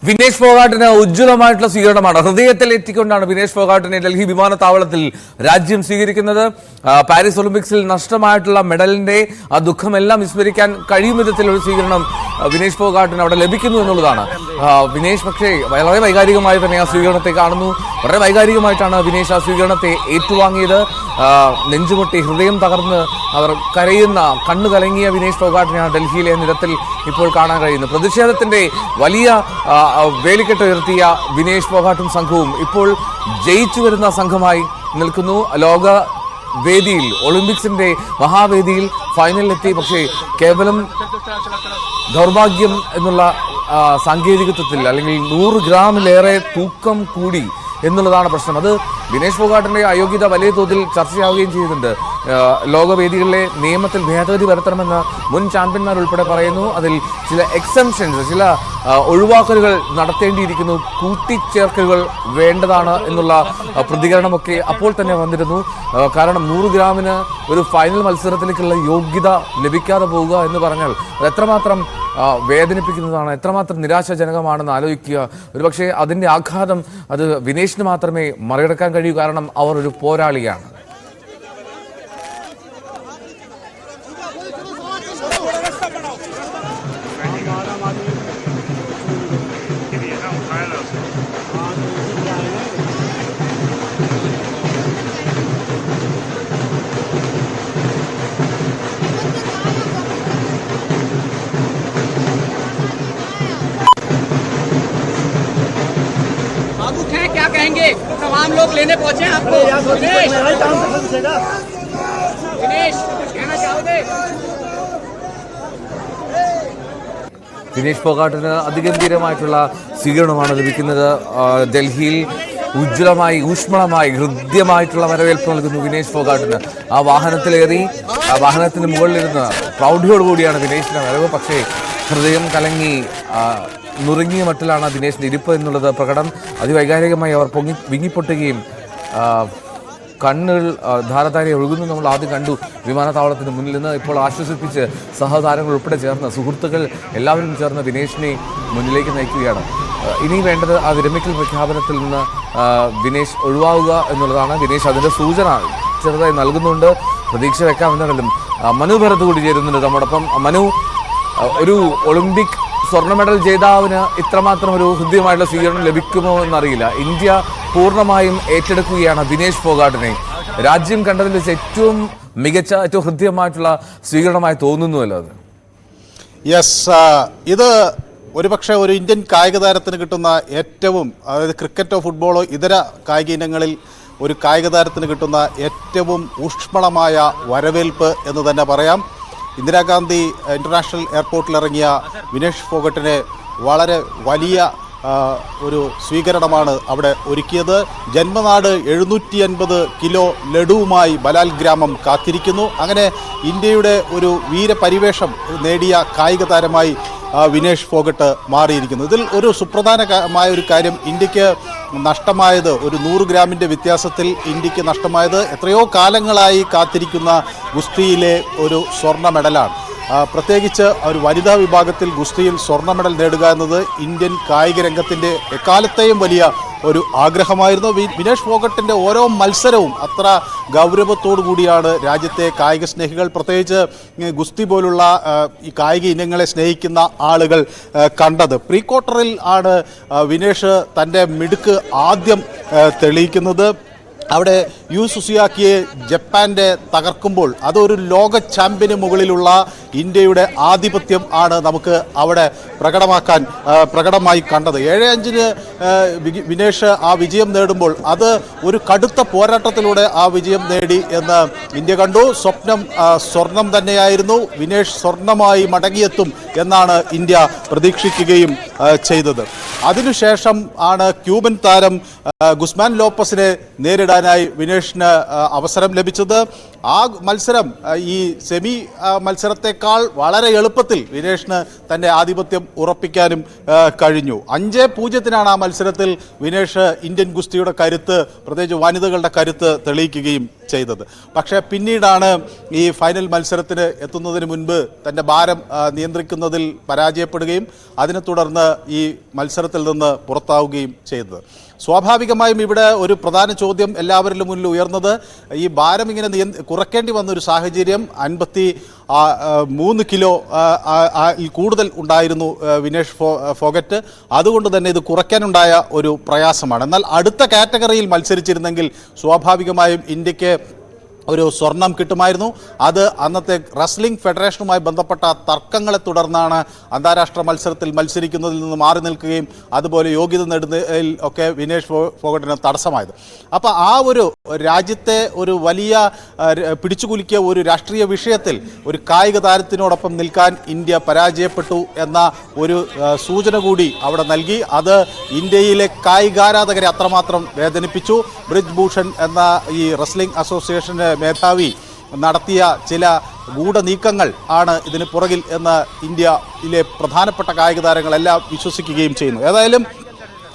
വിനേഷ് ഫോഗാട്ടിന് ഉജ്ജ്വലമായിട്ടുള്ള സ്വീകരണമാണ്. ഹൃദയത്തിൽ എത്തിക്കൊണ്ടാണ് വിനേഷ് ഫോഗാട്ടിനെ ഡൽഹി വിമാനത്താവളത്തിൽ രാജ്യം സ്വീകരിക്കുന്നത്. പാരീസ് ഒളിമ്പിക്സിൽ നഷ്ടമായിട്ടുള്ള മെഡലിന്റെ ആ ദുഃഖമെല്ലാം വിസ്മരിക്കാൻ കഴിയും വിധത്തിലൊരു സ്വീകരണം വിനേഷ് ഫോഗാട്ടിന് അവിടെ ലഭിക്കുന്നു എന്നുള്ളതാണ്. വിനേഷ് പക്ഷേ വളരെ വൈകാരികമായി തന്നെ ആ സ്വീകരണത്തെ കാണുന്നു. വളരെ വൈകാരികമായിട്ടാണ് വിനേഷ് ആ സ്വീകരണത്തെ ഏറ്റുവാങ്ങിയത്. നെഞ്ചുപൊട്ടി ഹൃദയം തകർന്ന് അവർ കരയുന്ന, കണ്ണു കലങ്ങിയ വിനേഷ് ഫോഗാട്ടിനെയാണ് ഡൽഹിയിലെ നിരത്തിൽ ഇപ്പോൾ കാണാൻ കഴിയുന്നത്. പ്രതിഷേധത്തിന്റെ വലിയ വേലിക്കെട്ട് ഉയർത്തിയ വിനേഷ് ഫോഗാട്ടും സംഘവും ഇപ്പോൾ ജയിച്ചു വരുന്ന സംഘമായി നിൽക്കുന്നു. ലോക വേദിയിൽ, ഒളിമ്പിക്സിന്റെ മഹാവേദിയിൽ ഫൈനലിലെത്തി. പക്ഷേ കേവലം ദൗർഭാഗ്യം എന്നുള്ള സാങ്കേതികത്വത്തിൽ, അല്ലെങ്കിൽ 100 ഗ്രാമിലേറെ തൂക്കം കൂടി എന്നുള്ളതാണ് പ്രശ്നം. അത് വിനേഷ് ഫോഗാട്ടിന്റെ അയോഗ്യത വലിയ തോതിൽ ചർച്ചയാവുകയും ചെയ്യുന്നുണ്ട്. ലോകവേദികളിലെ നിയമത്തിൽ ഭേദഗതി വരുത്തണമെന്ന് മുൻ ചാമ്പ്യന്മാർ ഉൾപ്പെടെ പറയുന്നു. അതിൽ ചില എക്സംഷൻസ്, ചില ഒഴിവാക്കലുകൾ നടത്തേണ്ടിയിരിക്കുന്നു, കൂട്ടിച്ചേർക്കലുകൾ വേണ്ടതാണ് എന്നുള്ള പ്രതികരണമൊക്കെ അപ്പോൾ തന്നെ വന്നിരുന്നു. കാരണം 100 ഗ്രാമിന് ഒരു ഫൈനൽ മത്സരത്തിലേക്കുള്ള യോഗ്യത ലഭിക്കാതെ പോവുക എന്ന് പറഞ്ഞാൽ അത് എത്രമാത്രം വേദനിപ്പിക്കുന്നതാണ്, എത്രമാത്രം നിരാശാജനകമാണെന്ന് ആലോചിക്കുക. ഒരുപക്ഷെ അതിൻ്റെ ആഘാതം അത് വിനേഷിന് മാത്രമേ മറികടക്കാൻ കഴിയൂ. കാരണം അവർ ഒരു പോരാളിയാണ്. क्या कहेंगे? तमाम लोग लेने पहुंचे हैं आपको। दिनेश कुछ कहना चाहोगे? വിനേഷ് ഫോഗാട്ടിന് അതിഗംഭീരമായിട്ടുള്ള സ്വീകരണമാണ് ലഭിക്കുന്നത്. ഡൽഹിയിൽ ഉജ്ജ്വലമായി, ഊഷ്മളമായി, ഹൃദ്യമായിട്ടുള്ള വരവേൽപ്പ് നൽകുന്നു വിനേഷ് ഫോഗാട്ടിന്. ആ വാഹനത്തിലേറി, ആ വാഹനത്തിന് മുകളിലിരുന്ന് പ്രൗഢിയോടുകൂടിയാണ് വിനേഷിന്റെ വരവ്. പക്ഷേ ഹൃദയം കലങ്ങി നുറുങ്ങിയ മട്ടിലാണ് ദിനേശിന്റെ ഇരിപ്പ് എന്നുള്ളത് പ്രകടം. അതിവൈകാരികമായി അവർ വിങ്ങിപ്പൊട്ടുകയും കണ്ണുകൾ ധാരധാരയെ ഒഴുകുന്നു നമ്മൾ ആദ്യം കണ്ടു വിമാനത്താവളത്തിന് മുന്നിൽ നിന്ന്. ഇപ്പോൾ ആശ്വസിപ്പിച്ച് സഹതാരങ്ങൾ ഉൾപ്പെടെ ചേർന്ന്, സുഹൃത്തുക്കൾ എല്ലാവരും ചേർന്ന് ദിനേശിനെ മുന്നിലേക്ക് നയിക്കുകയാണ്. ഇനി വേണ്ടത് ആ വിരമിക്കൽ പ്രഖ്യാപനത്തിൽ നിന്ന് ദിനേശ് ഒഴിവാവുക എന്നുള്ളതാണ്. ദിനേശ് അതിൻ്റെ സൂചന ചെറുതായി നൽകുന്നുണ്ട്. പ്രതീക്ഷ വെക്കാമെന്നാലും മനു ഭരത് കൂടി ചേരുന്നുണ്ട് നമ്മോടൊപ്പം. മനു, ഒരു ഒളിമ്പിക് സ്വർണ്ണ മെഡൽ ജേതാവിന് ഇത്രമാത്രം ഒരു ഹൃദ്യമായിട്ടുള്ള സ്വീകരണം ലഭിക്കുമോ എന്നറിയില്ല. ഇന്ത്യ പൂർണ്ണമായും ഏറ്റെടുക്കുകയാണ് വിനേഷ് ഫോഗാട്ടിനെ. രാജ്യം കണ്ടതിൽ വെച്ച് ഏറ്റവും മികച്ച, ഏറ്റവും ഹൃദ്യമായിട്ടുള്ള സ്വീകരണമായി തോന്നുന്നുവല്ലോ അത്. യെസ്, ഇത് ഒരുപക്ഷെ ഒരു ഇന്ത്യൻ കായിക താരത്തിന് കിട്ടുന്ന ഏറ്റവും, അതായത് ക്രിക്കറ്റോ ഫുട്ബോളോ ഇതര കായിക ഇനങ്ങളിൽ ഒരു കായിക താരത്തിന് കിട്ടുന്ന ഏറ്റവും ഊഷ്മളമായ വരവേൽപ്പ് എന്ന് തന്നെ പറയാം. ഇന്ദിരാഗാന്ധി ഇൻ്റർനാഷണൽ എയർപോർട്ടിലിറങ്ങിയ വിനേഷ് ഫോഗട്ടിനെ വളരെ വലിയ ഒരു സ്വീകരണമാണ് അവിടെ ഒരുക്കിയത്. ജന്മനാട് 750 കിലോ ലഡുവുമായി ബലാൽ ഗ്രാമം കാത്തിരിക്കുന്നു. അങ്ങനെ ഇന്ത്യയുടെ ഒരു വീരപരിവേഷം നേടിയ കായിക താരമായി വിനേഷ് ഫോഗട്ട് മാറിയിരിക്കുന്നു. ഇതിൽ ഒരു സുപ്രധാനമായ ഒരു കാര്യം, ഇന്ത്യക്ക് നഷ്ടമായത്, ഒരു 100 ഗ്രാമിൻ്റെ വ്യത്യാസത്തിൽ ഇന്ത്യക്ക് നഷ്ടമായത് എത്രയോ കാലങ്ങളായി കാത്തിരിക്കുന്ന ഗുസ്തിയിലെ ഒരു സ്വർണ്ണ മെഡലാണ്. പ്രത്യേകിച്ച് ഒരു വനിതാ വിഭാഗത്തിൽ ഗുസ്തിയിൽ സ്വർണ്ണ മെഡൽ നേടുക എന്നത് ഇന്ത്യൻ കായിക രംഗത്തിൻ്റെ എക്കാലത്തെയും വലിയ ഒരു ആഗ്രഹമായിരുന്നു. വിനേഷ് ഫോഗട്ടിൻ്റെ ഓരോ മത്സരവും അത്ര ഗൗരവത്തോടു കൂടിയാണ് രാജ്യത്തെ കായിക സ്നേഹികൾ, പ്രത്യേകിച്ച് ഗുസ്തി പോലുള്ള ഈ കായിക ഇനങ്ങളെ സ്നേഹിക്കുന്ന ആളുകൾ കണ്ടത്. പ്രീ ക്വാർട്ടറിൽ ആണ് വിനേഷ് തൻ്റെ മിടുക്ക് ആദ്യം തെളിയിക്കുന്നത്. അവിടെ യു സുസിയാക്കിയെ ജപ്പാൻ്റെ തകർക്കുമ്പോൾ അതൊരു ലോക ചാമ്പ്യന് മുകളിലുള്ള ഇന്ത്യയുടെ ആധിപത്യം ആണ് നമുക്ക് അവിടെ പ്രകടമായി കണ്ടത്. 7-5 വിനേഷ് ആ വിജയം നേടുമ്പോൾ അത് ഒരു കടുത്ത പോരാട്ടത്തിലൂടെ ആ വിജയം നേടി എന്ന് ഇന്ത്യ കണ്ടു. സ്വർണം തന്നെയായിരുന്നു. വിനേഷ് സ്വർണമായി മടങ്ങിയെത്തും എന്നാണ് ഇന്ത്യ പ്രതീക്ഷിക്കുകയും ചെയ്തത്. അതിനുശേഷം ആണ് ക്യൂബൻ താരം ഗുസ്മാൻ ലോപ്പസിനെ നേരിടാനായി വിനേഷിന് അവസരം ലഭിച്ചത്. ആ മത്സരം ഈ സെമി മത്സരത്തെക്കാൾ വളരെ എളുപ്പത്തിൽ വിനേഷിന് തൻ്റെ ആധിപത്യം ഉറപ്പിക്കാനും കഴിഞ്ഞു. 5-0 ആ മത്സരത്തിൽ വിനേഷ് ഇന്ത്യൻ ഗുസ്തിയുടെ കരുത്ത്, പ്രത്യേകിച്ച് വനിതകളുടെ കരുത്ത് തെളിയിക്കുകയും ചെയ്തത്. പക്ഷേ പിന്നീടാണ് ഈ ഫൈനൽ മത്സരത്തിന് എത്തുന്നതിന് മുൻപ് തൻ്റെ ഭാരം നിയന്ത്രിക്കുന്നതിൽ പരാജയപ്പെടുകയും അതിനെ തുടർന്ന് ഈ മത്സരത്തിൽ നിന്ന് പുറത്താവുകയും ചെയ്തത്. സ്വാഭാവികമായും ഇവിടെ ഒരു പ്രധാന ചോദ്യം എല്ലാവരിലും മുന്നിൽ ഉയർന്നത് ഈ ഭാരം ഇങ്ങനെ കുറയ്ക്കേണ്ടി വന്നൊരു സാഹചര്യം 53 കിലോ കൂടുതൽ ഉണ്ടായിരുന്നു വിനേഷ് ഫോഗറ്റ്. അതുകൊണ്ട് തന്നെ ഇത് കുറയ്ക്കാനുണ്ടായ ഒരു പ്രയാസമാണ്. എന്നാൽ അടുത്ത കാറ്റഗറിയിൽ മത്സരിച്ചിരുന്നെങ്കിൽ സ്വാഭാവികമായും ഇന്ത്യക്ക് ഒരു സ്വർണം കിട്ടുമായിരുന്നു. അത് അന്നത്തെ റെസ്ലിംഗ് ഫെഡറേഷനുമായി ബന്ധപ്പെട്ട തർക്കങ്ങളെ തുടർന്നാണ് അന്താരാഷ്ട്ര മത്സരത്തിൽ മത്സരിക്കുന്നതിൽ നിന്ന് മാറി നിൽക്കുകയും അതുപോലെ യോഗ്യത നേടുന്നതിൽ ഒക്കെ വിനേഷ് ഫോഗട്ടിന് തടസ്സമായത്. അപ്പോൾ ആ ഒരു രാജ്യത്തെ ഒരു വലിയ പിടിച്ചുകുലുക്കിയ ഒരു രാഷ്ട്രീയ വിഷയത്തിൽ ഒരു കായിക താരത്തിനോടൊപ്പം നിൽക്കാൻ ഇന്ത്യ പരാജയപ്പെട്ടു എന്ന ഒരു സൂചന കൂടി അവിടെ നൽകി. അത് ഇന്ത്യയിലെ കായികാരാധകരെ അത്രമാത്രം വേദനിപ്പിച്ചു. ബ്രിജ് ഭൂഷൺ എന്ന ഈ റെസ്ലിംഗ് അസോസിയേഷൻ്റെ മേധാവി നടത്തിയ ചില ഗൂഢനീക്കങ്ങൾ ആണ് ഇതിന് പുറകിൽ എന്ന് ഇന്ത്യയിലെ പ്രധാനപ്പെട്ട കായിക താരങ്ങളെല്ലാം വിശ്വസിക്കുകയും ചെയ്യുന്നു. ഏതായാലും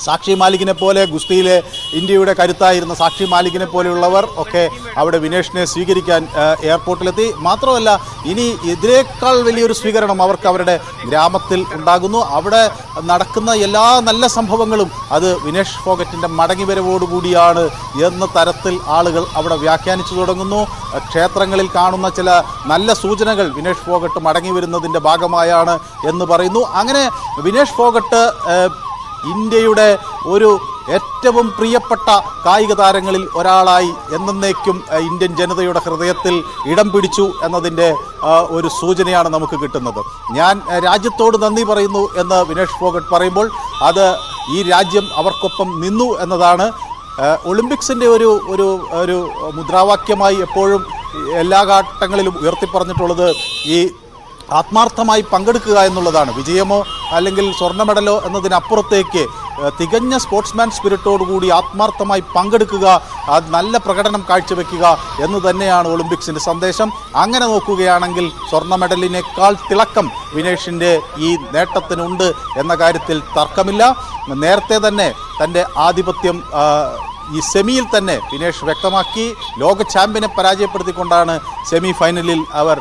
സാക്ഷി മാലിക്കിനെ പോലെ ഗുസ്തിയിലെ ഇന്ത്യയുടെ കരുത്തായിരുന്ന സാക്ഷി മാലിക്കിനെ പോലെയുള്ളവർ ഒക്കെ അവിടെ വിനേഷിനെ സ്വീകരിക്കാൻ എയർപോർട്ടിലെത്തി. മാത്രമല്ല ഇനി ഇതിനേക്കാൾ വലിയൊരു സ്വീകരണം അവർക്ക് അവരുടെ ഗ്രാമത്തിൽ ഉണ്ടാകുന്നു. അവിടെ നടക്കുന്ന എല്ലാ നല്ല സംഭവങ്ങളും അത് വിനേഷ് ഫോഗറ്റിൻ്റെ മടങ്ങിവരവോടുകൂടിയാണ് എന്ന തരത്തിൽ ആളുകൾ അവിടെ വ്യാഖ്യാനിച്ചു തുടങ്ങുന്നു. ക്ഷേത്രങ്ങളിൽ കാണുന്ന ചില നല്ല സൂചനകൾ വിനേഷ് ഫോഗട്ട് മടങ്ങി വരുന്നതിൻ്റെ ഭാഗമായാണ് എന്ന് പറയുന്നു. അങ്ങനെ വിനേഷ് ഫോഗട്ട് ഇന്ത്യയുടെ ഒരു ഏറ്റവും പ്രിയപ്പെട്ട കായിക താരങ്ങളിൽ ഒരാളായി എന്നേക്കും ഇന്ത്യൻ ജനതയുടെ ഹൃദയത്തിൽ ഇടം പിടിച്ചു എന്നതിൻ്റെ ഒരു സൂചനയാണ് നമുക്ക് കിട്ടുന്നത്. ഞാൻ രാജ്യത്തോട് നന്ദി പറയുന്നു എന്ന് വിനേഷ് ഫോഗട്ട് പറയുമ്പോൾ അത് ഈ രാജ്യം അവർക്കൊപ്പം നിന്നു എന്നതാണ്. ഒളിമ്പിക്സിൻ്റെ ഒരു ഒരു ഒരു മുദ്രാവാക്യമായി എപ്പോഴും എല്ലാ ഘട്ടങ്ങളിലും ഉയർത്തിപ്പറഞ്ഞിട്ടുള്ളത് ഈ ആത്മാർത്ഥമായി പങ്കെടുക്കുക എന്നുള്ളതാണ്. വിജയമോ അല്ലെങ്കിൽ സ്വർണ്ണ മെഡലോ എന്നതിനപ്പുറത്തേക്ക് തികഞ്ഞ സ്പോർട്സ്മാൻ സ്പിരിറ്റോടുകൂടി ആത്മാർത്ഥമായി പങ്കെടുക്കുക, അത് നല്ല പ്രകടനം കാഴ്ചവെക്കുക എന്ന് തന്നെയാണ് ഒളിമ്പിക്സിൻ്റെ സന്ദേശം. അങ്ങനെ നോക്കുകയാണെങ്കിൽ സ്വർണ്ണ മെഡലിനേക്കാൾ തിളക്കം വിനേഷിൻ്റെ ഈ നേട്ടത്തിനുണ്ട് എന്ന കാര്യത്തിൽ തർക്കമില്ല. നേരത്തെ തന്നെ തൻ്റെ ആധിപത്യം ഈ സെമിയിൽ തന്നെ വിനേഷ് വ്യക്തമാക്കി. ലോക ചാമ്പ്യനെ പരാജയപ്പെടുത്തിക്കൊണ്ടാണ് സെമി ഫൈനലിൽ അവർ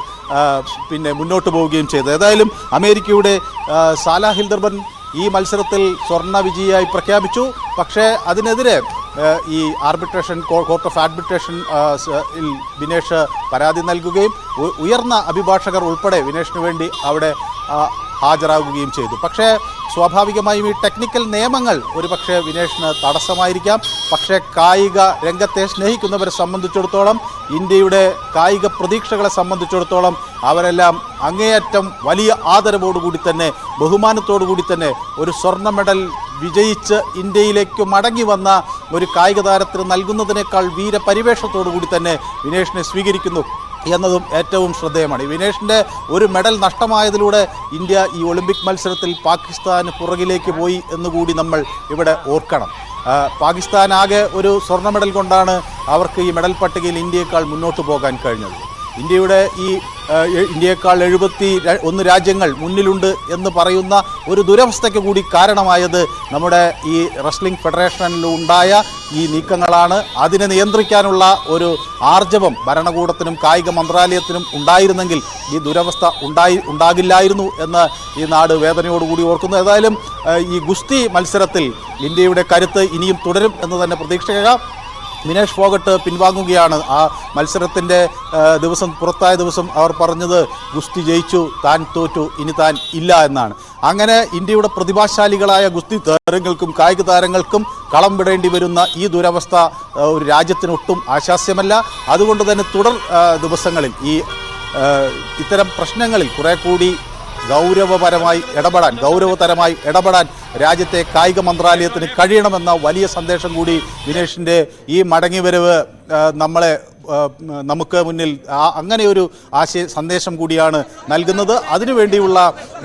പിന്നെ മുന്നോട്ട് പോവുകയും ചെയ്തത്. ഏതായാലും അമേരിക്കയുടെ സാലാ ഹിൽഡർബൻ ഈ മത്സരത്തിൽ സ്വർണ്ണ വിജയിയായി പ്രഖ്യാപിച്ചു. പക്ഷേ അതിനെതിരെ ഈ arbitration court of arbitration Vinesh പരാതി നൽകുകയും ഉയർന്ന അഭിഭാഷകർ ഉൾപ്പെടെ വിനേഷിന് വേണ്ടി അവിടെ ഹാജരാകുകയും ചെയ്തു. പക്ഷേ സ്വാഭാവികമായും ഈ ടെക്നിക്കൽ നിയമങ്ങൾ ഒരു പക്ഷേ വിനേഷിന് തടസ്സമായിരിക്കാം. പക്ഷേ കായിക രംഗത്തെ സ്നേഹിക്കുന്നവരെ സംബന്ധിച്ചിടത്തോളം, ഇന്ത്യയുടെ കായിക പ്രതീക്ഷകളെ സംബന്ധിച്ചിടത്തോളം അവരെല്ലാം അങ്ങേയറ്റം വലിയ ആദരവോടുകൂടി തന്നെ ബഹുമാനത്തോടു കൂടി തന്നെ ഒരു സ്വർണ്ണ മെഡൽ വിജയിച്ച് ഇന്ത്യയിലേക്ക് മടങ്ങി വന്ന ഒരു കായിക താരത്തിന് നൽകുന്നതിനേക്കാൾ വീരപരിവേഷത്തോടു കൂടി തന്നെ വിനേഷിനെ സ്വീകരിക്കുന്നു എന്നതും ഏറ്റവും ശ്രദ്ധേയമാണ്. ഈ വിനേഷിൻ്റെ ഒരു മെഡൽ നഷ്ടമായതിലൂടെ ഇന്ത്യ ഈ ഒളിമ്പിക് മത്സരത്തിൽ പാകിസ്ഥാന് പുറകിലേക്ക് പോയി എന്നുകൂടി നമ്മൾ ഇവിടെ ഓർക്കണം. പാകിസ്ഥാൻ ആകെ ഒരു സ്വർണ്ണ മെഡൽ കൊണ്ടാണ് അവർക്ക് ഈ മെഡൽ പട്ടികയിൽ ഇന്ത്യയേക്കാൾ മുന്നോട്ട് പോകാൻ കഴിഞ്ഞത്. ഇന്ത്യയുടെ ഈ ഇന്ത്യയേക്കാൾ 71 രാജ്യങ്ങൾ മുന്നിലുണ്ട് എന്ന് പറയുന്ന ഒരു ദുരവസ്ഥയ്ക്ക് കൂടി കാരണമായത് നമ്മുടെ ഈ റെസ്ലിംഗ് ഫെഡറേഷനിൽ ഉണ്ടായ ഈ നീക്കങ്ങളാണ്. അതിനെ നിയന്ത്രിക്കാനുള്ള ഒരു ആർജവം ഭരണകൂടത്തിനും കായിക മന്ത്രാലയത്തിനും ഉണ്ടായിരുന്നെങ്കിൽ ഈ ദുരവസ്ഥ ഉണ്ടാകില്ലായിരുന്നു എന്ന് ഈ നാട് വേദനയോടുകൂടി ഓർക്കുന്നു. ഏതായാലും ഈ ഗുസ്തി മത്സരത്തിൽ ഇന്ത്യയുടെ കരുത്ത് ഇനിയും തുടരും എന്ന് തന്നെ പ്രതീക്ഷിക്കുക. വിനേഷ് ഫോഗട്ട് പിൻവാങ്ങുകയാണ്. ആ മത്സരത്തിൻ്റെ ദിവസം പുറത്തായ ദിവസം അവർ പറഞ്ഞത് ഗുസ്തി ജയിച്ചു, താൻ തോറ്റു, ഇനി താൻ ഇല്ല എന്നാണ്. അങ്ങനെ ഇന്ത്യയുടെ പ്രതിഭാശാലികളായ ഗുസ്തി താരങ്ങൾക്കും കായിക താരങ്ങൾക്കും കളം വിടേണ്ടി വരുന്ന ഈ ദുരവസ്ഥ ഒരു രാജ്യത്തിനൊട്ടും ആശാസ്യമല്ല. അതുകൊണ്ട് തന്നെ തുടർ ദിവസങ്ങളിൽ ഈ ഇത്തരം പ്രശ്നങ്ങളിൽ കുറെ കൂടി ഗൗരവതരമായി ഇടപെടാൻ രാജ്യത്തെ കായിക മന്ത്രാലയത്തിന് കഴിയണമെന്ന വലിയ സന്ദേശം കൂടി വിനേഷിൻ്റെ ഈ മടങ്ങിവരവ് നമുക്ക് മുന്നിൽ അങ്ങനെയൊരു സന്ദേശം കൂടിയാണ് നൽകുന്നത്. അതിനുവേണ്ടിയുള്ള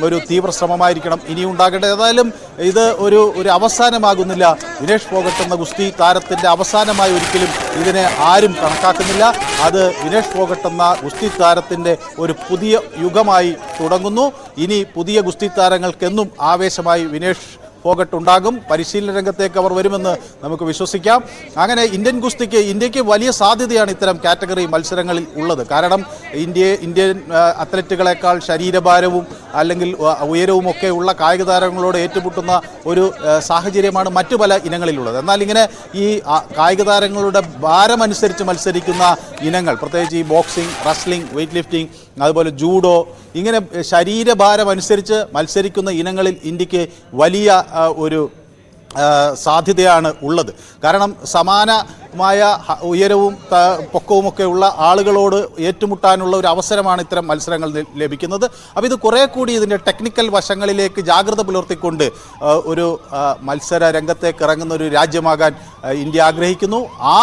ഒരു തീവ്ര ശ്രമമായിരിക്കണം ഇനിയും ഉണ്ടാകേണ്ടത്. ഏതായാലും ഇത് ഒരു അവസാനമാകുന്നില്ല. വിനേഷ് ഫോഗട്ട് എന്ന ഗുസ്തി താരത്തിൻ്റെ അവസാനമായി ഒരിക്കലും ഇതിനെ ആരും കണക്കാക്കുന്നില്ല. അത് വിനേഷ് ഫോഗട്ട് എന്ന ഗുസ്തി താരത്തിൻ്റെ ഒരു പുതിയ യുഗമായി തുടങ്ങുന്നു. ഇനി പുതിയ ഗുസ്തി താരങ്ങൾക്കെന്നും ആവേശമായി വിനേഷ് ഫോഗട്ട് ഉണ്ടാകും. പരിശീലന രംഗത്തേക്ക് അവർ വരുമെന്ന് നമുക്ക് വിശ്വസിക്കാം. അങ്ങനെ ഇന്ത്യക്ക് വലിയ സാധ്യതയാണ് ഇത്തരം കാറ്റഗറി മത്സരങ്ങളിൽ ഉള്ളത്. കാരണം ഇന്ത്യൻ അത്ലറ്റുകളെക്കാൾ ശരീരഭാരവും അല്ലെങ്കിൽ ഉയരവും ഒക്കെ ഉള്ള കായിക താരങ്ങളോട് ഏറ്റുമുട്ടുന്ന ഒരു സാഹചര്യമാണ് മറ്റു പല ഇനങ്ങളിലുള്ളത്. എന്നാൽ ഇങ്ങനെ ഈ കായിക താരങ്ങളുടെ ഭാരമനുസരിച്ച് മത്സരിക്കുന്ന ഇനങ്ങൾ, പ്രത്യേകിച്ച് ഈ ബോക്സിംഗ്, റസ്ലിംഗ്, വെയ്റ്റ് ലിഫ്റ്റിംഗ്, അതുപോലെ ജൂഡോ, ഇങ്ങനെ ശരീരഭാരം അനുസരിച്ച് മത്സരിക്കുന്ന ഇനങ്ങളിൽ ഇന്ത്യക്ക് വലിയ ഒരു സാധ്യതയാണ് ഉള്ളത്. കാരണം സമാനമായ ഉയരവും പൊക്കവുമൊക്കെ ഉള്ള ആളുകളോട് ഏറ്റുമുട്ടാനുള്ള ഒരു അവസരമാണ് ഇത്തരം മത്സരങ്ങൾ ലഭിക്കുന്നത്. അപ്പോൾ ഇത് കുറേ കൂടി ഇതിൻ്റെ ടെക്നിക്കൽ വശങ്ങളിലേക്ക് ജാഗ്രത പുലർത്തിക്കൊണ്ട് ഒരു മത്സര രംഗത്തേക്ക് ഇറങ്ങുന്ന ഒരു രാജ്യമാകാൻ ഇന്ത്യ ആഗ്രഹിക്കുന്നു. ആ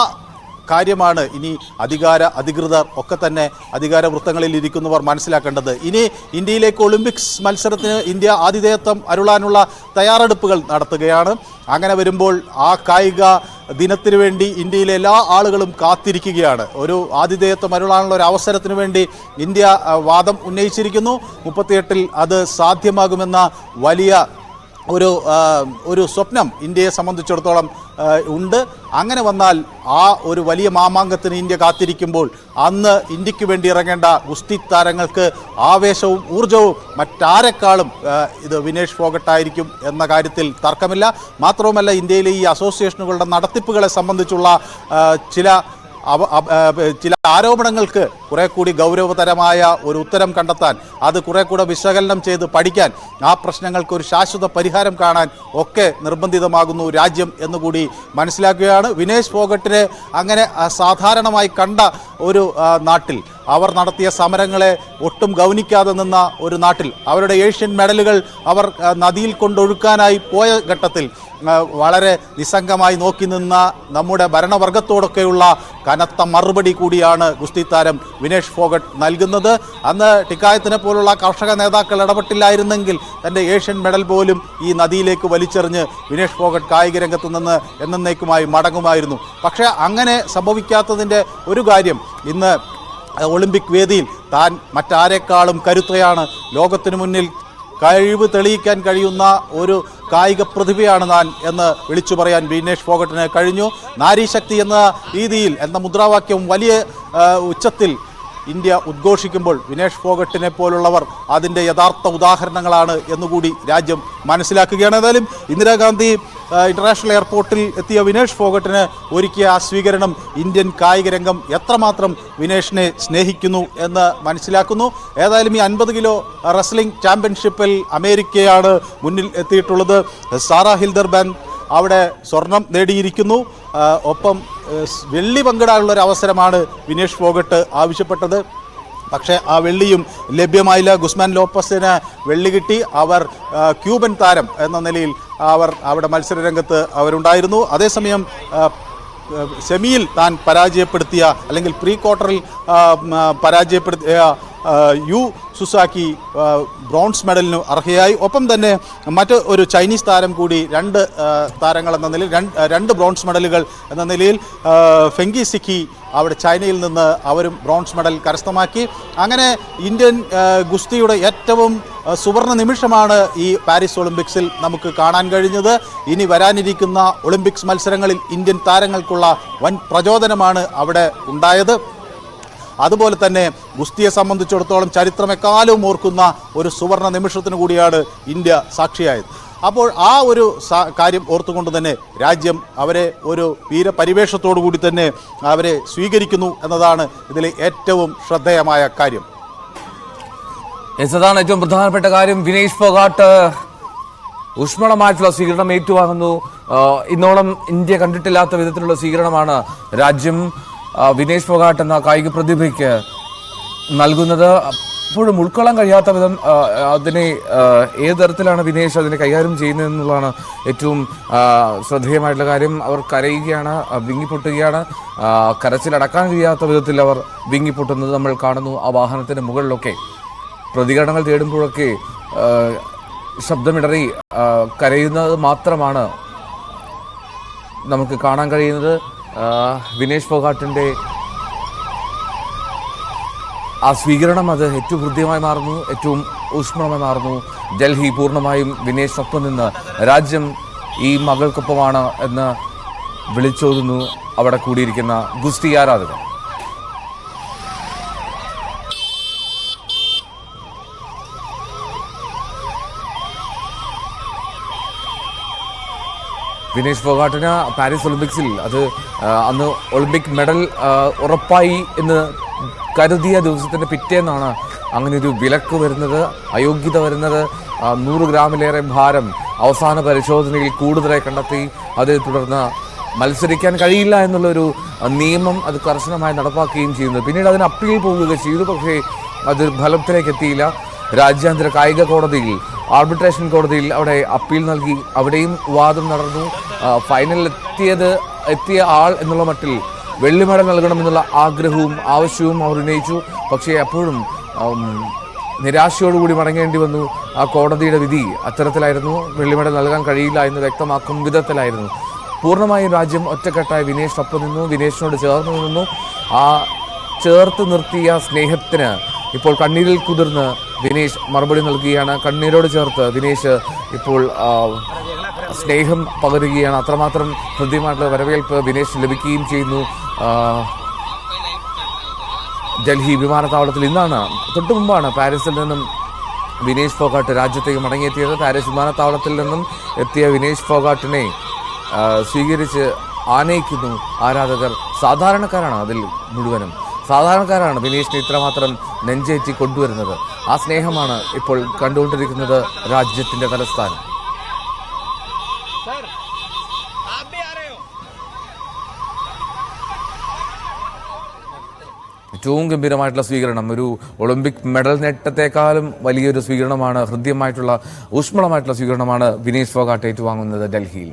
കാര്യമാണ് ഇനി അധികൃതർ ഒക്കെ തന്നെ അധികാര വൃത്തങ്ങളിൽ ഇരിക്കുന്നവർ മനസ്സിലാക്കേണ്ടത്. ഇനി ഇന്ത്യയിലേക്ക് ഒളിമ്പിക്സ് മത്സരത്തിന് ഇന്ത്യ ആതിഥേയത്വം അരുളാനുള്ള തയ്യാറെടുപ്പുകൾ നടത്തുകയാണ്. അങ്ങനെ വരുമ്പോൾ ആ കായിക ദിനത്തിന് വേണ്ടി ഇന്ത്യയിലെ എല്ലാ ആളുകളും കാത്തിരിക്കുകയാണ്. ഒരു ആതിഥേയത്വം അരുളാനുള്ള ഒരു അവസരത്തിന് വേണ്ടി ഇന്ത്യ വാദം ഉന്നയിച്ചിരിക്കുന്നു. 38-ൽ അത് സാധ്യമാകുമെന്ന വലിയ ഒരു സ്വപ്നം ഇന്ത്യയെ സംബന്ധിച്ചിടത്തോളം ഉണ്ട്. അങ്ങനെ വന്നാൽ ആ ഒരു വലിയ മാമാങ്കത്തിന് ഇന്ത്യ കാത്തിരിക്കുമ്പോൾ അന്ന് ഇന്ത്യക്ക് വേണ്ടി ഇറങ്ങേണ്ട ഗുസ്തി താരങ്ങൾക്ക് ആവേശവും ഊർജവും മറ്റാരെക്കാളും ഇത് വിനേഷ് ഫോഗട്ടായിരിക്കും എന്ന കാര്യത്തിൽ തർക്കമില്ല. മാത്രവുമല്ല, ഇന്ത്യയിലെ ഈ അസോസിയേഷനുകളുടെ നടത്തിപ്പുകളെ സംബന്ധിച്ചുള്ള ചില ആരോപണങ്ങൾക്ക് കുറെ കൂടി ഗൗരവതരമായ ഒരു ഉത്തരം കണ്ടെത്താൻ, അത് കുറെ കൂടെ വിശകലനം ചെയ്ത് പഠിക്കാൻ, ആ പ്രശ്നങ്ങൾക്ക് ഒരു ശാശ്വത പരിഹാരം കാണാൻ ഒക്കെ നിർബന്ധിതമാകുന്നു രാജ്യം എന്നുകൂടി മനസ്സിലാക്കുകയാണ്. വിനേഷ് ഫോഗട്ടിനെ അങ്ങനെ സാധാരണമായി കണ്ട ഒരു നാട്ടിൽ, അവർ നടത്തിയ സമരങ്ങളെ ഒട്ടും ഗൗനിക്കാതെ നിന്ന ഒരു നാട്ടിൽ, അവരുടെ ഏഷ്യൻ മെഡലുകൾ അവർ നദിയിൽ കൊണ്ടൊഴുക്കാനായി പോയ ഘട്ടത്തിൽ വളരെ നിസ്സംഗമായി നോക്കി നിന്ന നമ്മുടെ ഭരണവർഗത്തോടൊക്കെയുള്ള കനത്ത മറുപടി കൂടിയാണ് ഗുസ്തി താരം വിനേഷ് ഫോഗട്ട് നൽകുന്നത്. അന്ന് ടിക്കായത്തിനെ പോലുള്ള കർഷക നേതാക്കൾ ഇടപെട്ടില്ലായിരുന്നെങ്കിൽ തൻ്റെ ഏഷ്യൻ മെഡൽ പോലും ഈ നദിയിലേക്ക് വലിച്ചെറിഞ്ഞ് വിനേഷ് ഫോഗട്ട് കായിക രംഗത്ത് നിന്ന് എന്നേക്കുമായി മടങ്ങുമായിരുന്നു. പക്ഷേ അങ്ങനെ സംഭവിക്കാത്തതിൻ്റെ ഒരു കാര്യം, ഇന്ന് ഒളിമ്പിക് വേദിയിൽ താൻ മറ്റാരെക്കാളും കരുത്തയാണ്, ലോകത്തിനു മുന്നിൽ കഴിവ് തെളിയിക്കാൻ കഴിയുന്ന ഒരു കായിക പ്രതിഭയാണ് താൻ എന്ന് വിളിച്ചു പറയാൻ വിനേഷ് ഫോഗട്ടിന് കഴിഞ്ഞു. നാരീശക്തി എന്ന രീതിയിൽ എന്ന മുദ്രാവാക്യം വലിയ ഉച്ചത്തിൽ ഇന്ത്യ ഉദ്ഘോഷിക്കുമ്പോൾ വിനേഷ് ഫോഗട്ടിനെ പോലുള്ളവർ അതിൻ്റെ യഥാർത്ഥ ഉദാഹരണങ്ങളാണ് എന്നുകൂടി രാജ്യം മനസ്സിലാക്കുകയാണ്. ഏതായാലും ഇന്ദിരാഗാന്ധി ഇൻ്റർനാഷണൽ എയർപോർട്ടിൽ എത്തിയ വിനേഷ് ഫോഗട്ടിന് ഒരുക്കിയ ആ സ്വീകരണം ഇന്ത്യൻ കായിക രംഗം എത്രമാത്രം വിനേഷിനെ സ്നേഹിക്കുന്നു എന്ന് മനസ്സിലാക്കുന്നു. ഏതായാലും ഈ 50 കിലോ റെസ്ലിംഗ് ചാമ്പ്യൻഷിപ്പിൽ അമേരിക്കയാണ് മുന്നിൽ എത്തിയിട്ടുള്ളത്. സാറ ഹിൽഡർബാൻഡ് അവിടെ സ്വർണം നേടിയിരിക്കുന്നു. ഒപ്പം വെള്ളി പങ്കിടാനുള്ളൊരു അവസരമാണ് വിനേഷ് ഫോഗട്ട് ആവശ്യപ്പെട്ടത്. പക്ഷേ ആ വെള്ളിയും ലഭ്യമായില്ല. ഗുസ്മാൻ ലോപ്പസിന് വെള്ളി കിട്ടി. അവർ ക്യൂബൻ താരം എന്ന നിലയിൽ അവിടെ മത്സരരംഗത്ത് അവരുണ്ടായിരുന്നു. അതേസമയം സെമിയിൽ താൻ പരാജയപ്പെടുത്തിയ, അല്ലെങ്കിൽ പ്രീ ക്വാർട്ടറിൽ പരാജയപ്പെടുത്തിയ യു സുസാക്കി ബ്രോൺസ് മെഡലിന് അർഹയായി. ഒപ്പം തന്നെ മറ്റ് ഒരു ചൈനീസ് താരം കൂടി, 2 താരങ്ങൾ എന്ന നിലയിൽ 2 ബ്രോൺസ് മെഡലുകൾ എന്ന നിലയിൽ ഫെങ്കി സിക്കി അവിടെ ചൈനയിൽ നിന്ന് അവരും ബ്രോൺസ് മെഡൽ കരസ്ഥമാക്കി. അങ്ങനെ ഇന്ത്യൻ ഗുസ്തിയുടെ ഏറ്റവും സുവർണ നിമിഷമാണ് ഈ പാരീസ് ഒളിമ്പിക്സിൽ നമുക്ക് കാണാൻ കഴിഞ്ഞത്. ഇനി വരാനിരിക്കുന്ന ഒളിമ്പിക്സ് മത്സരങ്ങളിൽ ഇന്ത്യൻ താരങ്ങൾക്കുള്ള വൻ പ്രചോദനമാണ് അവിടെ ഉണ്ടായത്. അതുപോലെ തന്നെ ഗുസ്തിയെ സംബന്ധിച്ചിടത്തോളം ചരിത്രം എക്കാലവും ഓർക്കുന്ന ഒരു സുവർണ നിമിഷത്തിന് കൂടിയാണ് ഇന്ത്യ സാക്ഷിയായത്. അപ്പോൾ ആ ഒരു കാര്യം ഓർത്തുകൊണ്ട് തന്നെ രാജ്യം അവരെ ഒരു വീരപരിവേഷത്തോടു കൂടി തന്നെ അവരെ സ്വീകരിക്കുന്നു എന്നതാണ് ഇതിലെ ഏറ്റവും ശ്രദ്ധേയമായ കാര്യം. അതാണ് ഏറ്റവും പ്രധാനപ്പെട്ട കാര്യം. വിനേഷ് ഫോഗാട്ട് ഊഷ്മളമായിട്ടുള്ള സ്വീകരണം ഏറ്റുവാങ്ങുന്നു. ഇന്നോളം ഇന്ത്യ കണ്ടിട്ടില്ലാത്ത വിധത്തിലുള്ള സ്വീകരണമാണ് രാജ്യം വിനേഷ് ഫോഗാട്ട് എന്ന കായിക പ്രതിഭയ്ക്ക് നൽകുന്നത്. അപ്പോഴും ഉൾക്കൊള്ളാൻ കഴിയാത്ത വിധം അതിനെ ഏത് തരത്തിലാണ് വിനേഷ് അതിനെ കൈകാര്യം ചെയ്യുന്നതെന്നുള്ളതാണ് ഏറ്റവും ശ്രദ്ധേയമായിട്ടുള്ള കാര്യം. അവർ കരയുകയാണ്, വിങ്ങിപ്പൊട്ടുകയാണ്. കരച്ചിലടക്കാൻ കഴിയാത്ത വിധത്തിൽ അവർ വിങ്ങിപ്പൊട്ടുന്നത് നമ്മൾ കാണുന്നു. ആ വാഹനത്തിന് മുകളിലൊക്കെ പ്രതികരണങ്ങൾ തേടുമ്പോഴൊക്കെ ശബ്ദമിടറി കരയുന്നത് മാത്രമാണ് നമുക്ക് കാണാൻ കഴിയുന്നത്. വിനേഷ് ഫോഗാട്ടിൻ്റെ ആ സ്വീകരണം അത് ഏറ്റവും ഹൃദ്യമായി മാറുന്നു, ഏറ്റവും ഊഷ്മളമെന്നാർന്നു ഡൽഹി. പൂർണ്ണമായും വിനേഷിനൊപ്പം നിന്ന് രാജ്യം ഈ മകൾക്കൊപ്പമാണ് എന്ന് വിളിച്ചോതുന്നു അവിടെ കൂടിയിരിക്കുന്ന ഗുസ്തി ആരാധകർ. വിനേഷ് ഫോഗാട്ടിന് പാരീസ് ഒളിമ്പിക്സിൽ അത് അന്ന് ഒളിമ്പിക് മെഡൽ ഉറപ്പായി എന്ന് കരുതിയ ദിവസത്തിൻ്റെ പിറ്റേന്നാണ് അങ്ങനെ ഒരു വിലക്ക് വരുന്നത്, അയോഗ്യത വരുന്നത്. 100 ഗ്രാമിലേറെ ഭാരം അവസാന പരിശോധനയിൽ കൂടുതലായി കണ്ടെത്തി. അതേ തുടർന്ന് മത്സരിക്കാൻ കഴിയില്ല എന്നുള്ളൊരു നിയമം അത് കർശനമായി നടപ്പാക്കുകയും ചെയ്യുന്നത്. പിന്നീട് അതിന് അപ്പീൽ പോവുക ചെയ്തു, പക്ഷേ അത് ഫലത്തിലേക്ക് എത്തിയില്ല. രാജ്യാന്തര കായിക കോടതിയിൽ, ആർബിട്രേഷൻ കോടതിയിൽ അവിടെ അപ്പീൽ നൽകി. അവിടെയും വാദം നടന്നു. ഫൈനലിൽ എത്തിയ ആൾ എന്നുള്ള മട്ടിൽ വെള്ളി മെഡൽ നൽകണമെന്നുള്ള ആഗ്രഹവും ആവശ്യവും അവർ ഉന്നയിച്ചു. പക്ഷേ അപ്പോഴും നിരാശയോടുകൂടി മടങ്ങേണ്ടി വന്നു. ആ കോടതിയുടെ വിധി അത്തരത്തിലായിരുന്നു. വെള്ളി മെഡൽ നൽകാൻ കഴിയില്ല എന്ന് വ്യക്തമാക്കും വിധത്തിലായിരുന്നു. പൂർണ്ണമായും രാജ്യം ഒറ്റക്കെട്ടായി വിനേഷിനൊപ്പം നിന്നു, വിനേഷിനോട് ചേർന്ന് നിന്നു. ആ ചേർത്ത് നിർത്തിയ സ്നേഹത്തിന് ഇപ്പോൾ കണ്ണീരിൽ കുതിർന്ന് വിനേഷ് മറുപടി നൽകുകയാണ്. കണ്ണീരോട് ചേർത്ത് വിനേഷ് ഇപ്പോൾ സ്നേഹം പകരുകയാണ്. അത്രമാത്രം ഹൃദ്യമായിട്ടുള്ള വരവേൽപ്പ് വിനേഷ് ലഭിക്കുകയും ചെയ്യുന്നു. ഡൽഹി വിമാനത്താവളത്തിൽ ഇന്നാണ്, തൊട്ടു മുമ്പാണ് പാരീസിൽ നിന്നും വിനേഷ് ഫോഗാട്ട് രാജ്യത്തേക്ക് മടങ്ങിയെത്തിയത്. പാരീസ് വിമാനത്താവളത്തിൽ നിന്നും എത്തിയ വിനേഷ് ഫോഗാട്ടിനെ സ്വീകരിച്ച് ആനയിക്കുന്നു ആരാധകർ. സാധാരണക്കാരാണ് അതിൽ മുഴുവനും. സാധാരണക്കാരാണ് വിനേഷിനെ ഇത്രമാത്രം നെഞ്ചേറ്റി കൊണ്ടുവരുന്നത്. ആ സ്നേഹമാണ് ഇപ്പോൾ കണ്ടുകൊണ്ടിരിക്കുന്നത് രാജ്യത്തിൻ്റെ തലസ്ഥാനം. ഏറ്റവും ഗംഭീരമായിട്ടുള്ള സ്വീകരണം, ഒരു ഒളിമ്പിക് മെഡൽ നേട്ടത്തെക്കാളും വലിയൊരു സ്വീകരണമാണ്, ഹൃദ്യമായിട്ടുള്ള ഊഷ്മളമായിട്ടുള്ള സ്വീകരണമാണ് വിനേഷ് ഫോഗാട്ട് ഏറ്റുവാങ്ങുന്നത് ഡൽഹിയിൽ.